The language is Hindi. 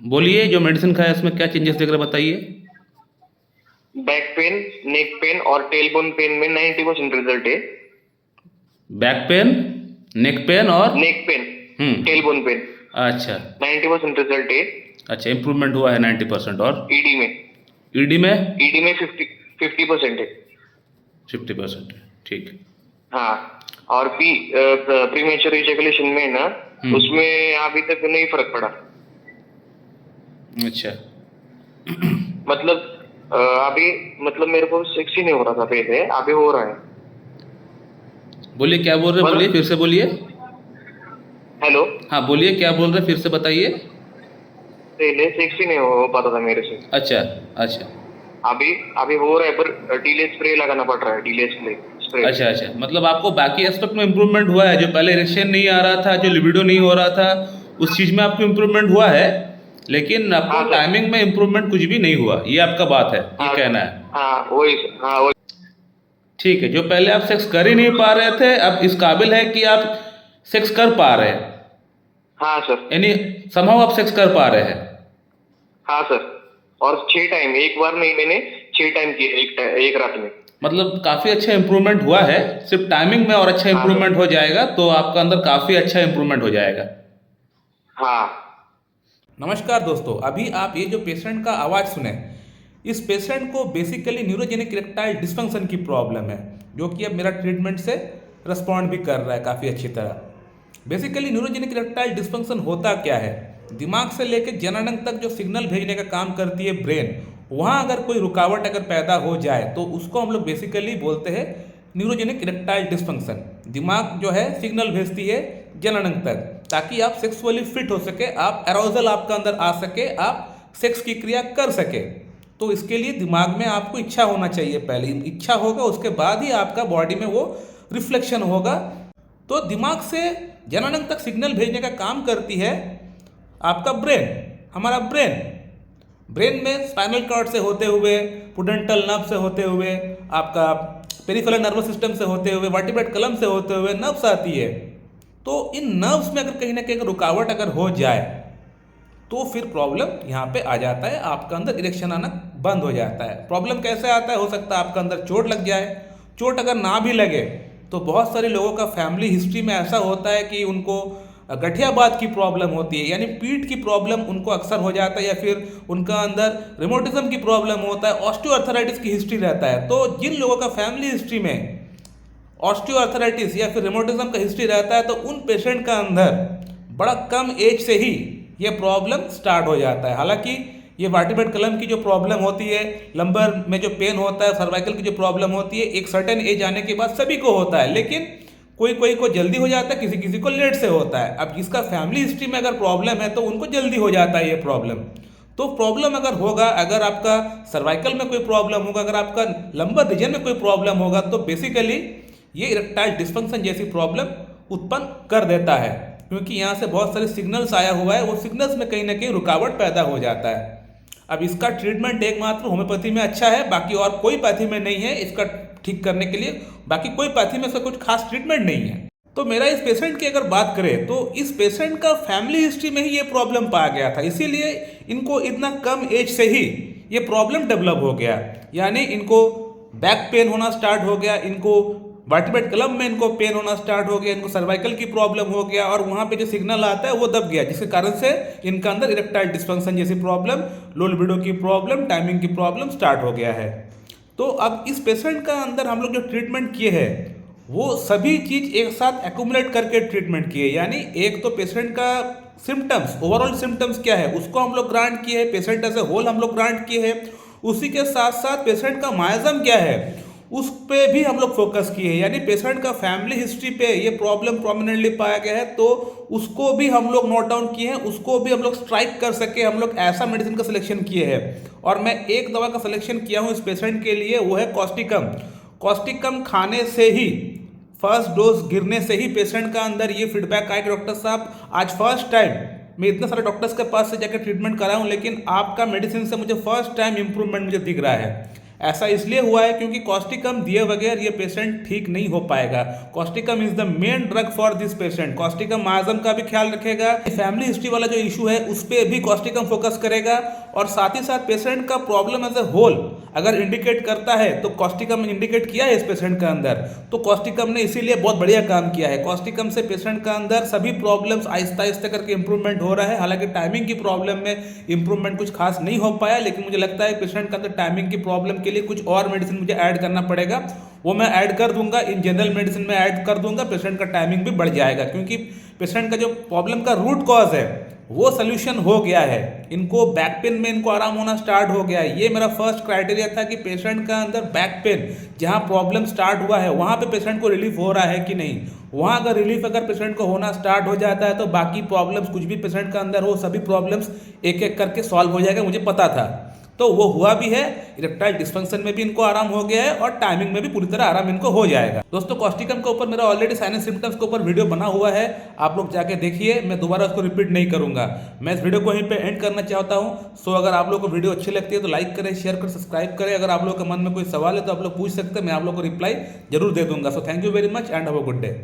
बोलिए, जो मेडिसिन खाया उसमें क्या चेंजेस दिख रहे बताइए। बैक पेन, नेक पेन और टेलबोन पेन में 90% रिजल्ट है। बैक पेन, नेक पेन और नेक पेन, टेलबोन पेन अच्छा 90% रिजल्ट है। अच्छा, इम्प्रूवमेंट हुआ है 90%। और ईडी में ईडी में ईडी में 50% है। 50%। ठीक। हाँ, और प्रीमेच्योर इजैकुलेशन में ना, उसमें अभी तक नहीं फर्क पड़ा। अच्छा। मतलब अभी मतलब मेरे को सेक्स ही नहीं हो रहा था पहले, अभी हो रहा है। बोलिए, क्या बोल रहे, पर बोलिए फिर से बोलिए। हेलो, हाँ बोलिए, क्या बोल रहे फिर से बताइए। पहले सेक्स ही नहीं हो पाता था मेरे से। अच्छा अच्छा अभी अभी हो रहा है, पर डीले स्प्रे लगाना पड़ रहा है, डीले स्प्रे। अच्छा अच्छा, मतलब आपको बाकी एस्पेक्ट में इम्प्रूवमेंट हुआ है। जो पहले इरेक्शन नहीं आ रहा था, जो लिबिडो नहीं हो रहा था, उस चीज़ में आपको इम्प्रूवमेंट हुआ है, लेकिन आपको हाँ सर। टाइमिंग में इम्प्रूवमेंट कुछ भी नहीं हुआ, ये आपका बात है, ये हाँ कहना है। हाँ वही सर, हाँ वही। ठीक है, जो पहले आप सेक्स कर ही नहीं पा रहे थे, अब इस काबिल है कि आप सेक्स कर पा रहे हैं, हाँ सर। यानी समहाउ आप सेक्स कर पा रहे हैं। हाँ सर, और 6 टाइम, एक बार नहीं, मैंने 6 टाइम किए एक रात में। मतलब काफ़ी अच्छा इम्प्रूवमेंट हुआ है, सिर्फ टाइमिंग में और अच्छा हाँ सर। इम्प्रूवमेंट हो जाएगा तो आपका अंदर काफ़ी अच्छा इम्प्रूवमेंट हो जाएगा। हाँ नमस्कार दोस्तों, अभी आप ये जो पेशेंट का आवाज़ सुने, इस पेशेंट को बेसिकली न्यूरोजेनिक इरेक्टाइल डिस्फंक्शन की प्रॉब्लम है, जो कि अब मेरा ट्रीटमेंट से रिस्पॉन्ड भी कर रहा है काफ़ी अच्छी तरह। बेसिकली न्यूरोजेनिक इरेक्टाइल डिस्फंक्शन होता क्या है, दिमाग से लेकर जननांग तक जो सिग्नल भेजने का काम करती है ब्रेन, वहाँ अगर कोई रुकावट अगर पैदा हो जाए तो उसको हम लोग बेसिकली बोलते हैं न्यूरोजेनिक इरेक्टाइल डिस्फंक्शन। दिमाग जो है सिग्नल भेजती है जननांग तक, ताकि आप सेक्सुअली फिट हो सके, आप अराउजल आपका अंदर आ सके, आप सेक्स की क्रिया कर सके। तो इसके लिए दिमाग में आपको इच्छा होना चाहिए, पहले इच्छा होगा उसके बाद ही आपका बॉडी में वो रिफ्लेक्शन होगा। तो दिमाग से जननांग तक सिग्नल भेजने का काम करती है आपका ब्रेन, हमारा ब्रेन। ब्रेन में स्पाइनल कॉर्ड से होते हुए, पुडेंटल नर्व से होते हुए, आपका पेरिफेरल नर्वस सिस्टम से होते हुए, वर्टिब्रेट कलम से होते हुए नर्व्स आती है। तो इन नर्व्स में अगर कहीं ना कहीं रुकावट अगर हो जाए तो फिर प्रॉब्लम यहाँ पे आ जाता है, आपका अंदर इरेक्शन आना बंद हो जाता है। प्रॉब्लम कैसे आता है, हो सकता है आपका अंदर चोट लग जाए। चोट अगर ना भी लगे तो बहुत सारे लोगों का फैमिली हिस्ट्री में ऐसा होता है कि उनको गठियाबात की प्रॉब्लम होती है, यानी पीठ की प्रॉब्लम उनको अक्सर हो जाता है, या फिर उनका अंदर रिमोटिज्म की प्रॉब्लम होता है, ऑस्टियोआर्थराइटिस की हिस्ट्री रहता है। तो जिन लोगों का फैमिली हिस्ट्री में ऑस्टियोआर्थराइटिस या फिर रिमोटिज्म का हिस्ट्री रहता है, तो उन पेशेंट का अंदर बड़ा कम एज से ही ये प्रॉब्लम स्टार्ट हो जाता है। हालांकि ये वर्टिब्रेट कलम की जो प्रॉब्लम होती है, लंबर में जो पेन होता है, सर्वाइकल की जो प्रॉब्लम होती है, एक सर्टेन एज आने के बाद सभी को होता है, लेकिन कोई कोई को जल्दी हो जाता है, किसी किसी को लेट से होता है। अब जिसका फैमिली हिस्ट्री में अगर प्रॉब्लम है तो उनको जल्दी हो जाता है ये प्रॉब्लम। तो प्रॉब्लम अगर होगा, अगर आपका सर्वाइकल में कोई प्रॉब्लम होगा, अगर आपका लंबर रीजन में कोई प्रॉब्लम होगा, तो बेसिकली ये इरेक्टाइल डिस्फंक्शन जैसी प्रॉब्लम उत्पन्न कर देता है, क्योंकि यहाँ से बहुत सारे सिग्नल्स आया हुआ है, वो सिग्नल्स में कहीं ना कहीं रुकावट पैदा हो जाता है। अब इसका ट्रीटमेंट एकमात्र होम्योपैथी में अच्छा है, बाकी और कोई पैथी में नहीं है इसका ठीक करने के लिए। बाकी कोई पैथी में इसका कुछ खास ट्रीटमेंट नहीं है। तो मेरा इस पेशेंट की अगर बात करें तो इस पेशेंट का फैमिली हिस्ट्री में ही ये प्रॉब्लम पाया गया था, इसीलिए इनको इतना कम एज से ही ये प्रॉब्लम डेवलप हो गया। यानी इनको बैक पेन होना स्टार्ट हो गया, इनको वर्टिब्रेट कलम में इनको पेन होना स्टार्ट हो गया, इनको सर्वाइकल की प्रॉब्लम हो गया, और वहाँ पे जो सिग्नल आता है वो दब गया, जिसके कारण से इनका अंदर इरेक्टाइल डिस्फंक्शन जैसी प्रॉब्लम, लो लिबिडो की प्रॉब्लम, टाइमिंग की प्रॉब्लम स्टार्ट हो गया है। तो अब इस पेशेंट का अंदर हम लोग जो ट्रीटमेंट किए हैं वो सभी चीज़ एक साथ एक्यूमुलेट करके ट्रीटमेंट किए। यानी एक तो पेशेंट का सिम्टम्स, ओवरऑल सिम्टम्स क्या है उसको हम लोग ग्रांट किए हैं, पेशेंट एज ए होल हम लोग ग्रांट किए हैं। उसी के साथ साथ पेशेंट का मायाजम क्या है उस पे भी हम लोग फोकस किए हैं। यानी पेशेंट का फैमिली हिस्ट्री पे ये प्रॉब्लम प्रोमिनेंटली पाया गया है, तो उसको भी हम लोग नोट डाउन किए हैं, उसको भी हम लोग स्ट्राइक कर सके, हम लोग ऐसा मेडिसिन का सिलेक्शन किए हैं। और मैं एक दवा का सिलेक्शन किया हूँ इस पेशेंट के लिए, वो है कॉस्टिकम। कॉस्टिकम खाने से ही, फर्स्ट डोज गिरने से ही पेशेंट का अंदर ये फीडबैक आया कि डॉक्टर साहब आज फर्स्ट टाइम, मैं इतने सारे डॉक्टर्स के पास से जाकर ट्रीटमेंट करा हूँ, लेकिन आपका मेडिसिन से मुझे फर्स्ट टाइम इंप्रूवमेंट मुझे दिख रहा है। ऐसा इसलिए हुआ है क्योंकि कॉस्टिकम दिए बगैर ये पेशेंट ठीक नहीं हो पाएगा। Causticum is the main drug for this patient. Causticum माजम का भी ख्याल रखेगा, फैमिली हिस्ट्री वाला जो इशू है उस पर भी कॉस्टिकम फोकस करेगा, और साथ ही साथ पेशेंट का प्रॉब्लम एज ए होल अगर इंडिकेट करता है तो कॉस्टिकम इंडिकेट किया है इस पेशेंट का अंदर, तो कॉस्टिकम ने इसीलिए बहुत बढ़िया काम किया है। कॉस्टिकम से पेशेंट का अंदर सभी प्रॉब्लम्स आहिस्ता आहिस्ता करके इंप्रूवमेंट हो रहा है। हालांकि टाइमिंग की प्रॉब्लम में इंप्रूवमेंट कुछ खास नहीं हो पाया, लेकिन मुझे लगता है पेशेंट का अंदर टाइमिंग की प्रॉब्लम के लिए कुछ और मेडिसिन मुझे ऐड करना पड़ेगा, वो मैं ऐड कर दूंगा, इन जनरल मेडिसिन में ऐड कर दूंगा, पेशेंट का टाइमिंग भी बढ़ जाएगा, क्योंकि पेशेंट का जो प्रॉब्लम का रूट कॉज है वो सोल्यूशन हो गया है। इनको बैक पेन में इनको आराम होना स्टार्ट हो गया है। ये मेरा फर्स्ट क्राइटेरिया था कि पेशेंट का अंदर बैक पेन जहाँ प्रॉब्लम स्टार्ट हुआ है वहाँ पे पेशेंट को रिलीफ हो रहा है कि नहीं। वहाँ अगर रिलीफ अगर पेशेंट को होना स्टार्ट हो जाता है तो बाकी प्रॉब्लम्स कुछ भी पेशेंट का अंदर हो सभी प्रॉब्लम्स एक एक करके सॉल्व हो जाएगा, मुझे पता था, तो वो हुआ भी है। इरेक्टाइल डिस्फंक्शन में भी इनको आराम हो गया है और टाइमिंग में भी पूरी तरह आराम इनको हो जाएगा। दोस्तों कॉस्टिकम के ऊपर मेरा ऑलरेडी साइन एंड सिम्टम्स के ऊपर वीडियो बना हुआ है, आप लोग जाके देखिए, मैं दोबारा उसको रिपीट नहीं करूंगा। मैं इस वीडियो को यहीं पे एंड करना चाहता हूं। सो अगर आप लोग को वीडियो अच्छी लगती है तो लाइक करें, शेयर करें, सब्सक्राइब करें। अगर आप लोग के मन में कोई सवाल है तो आप लोग पूछ सकते हैं, मैं आप लोग को रिप्लाई जरूर दे दूंगा। So thank you very much and have a good day.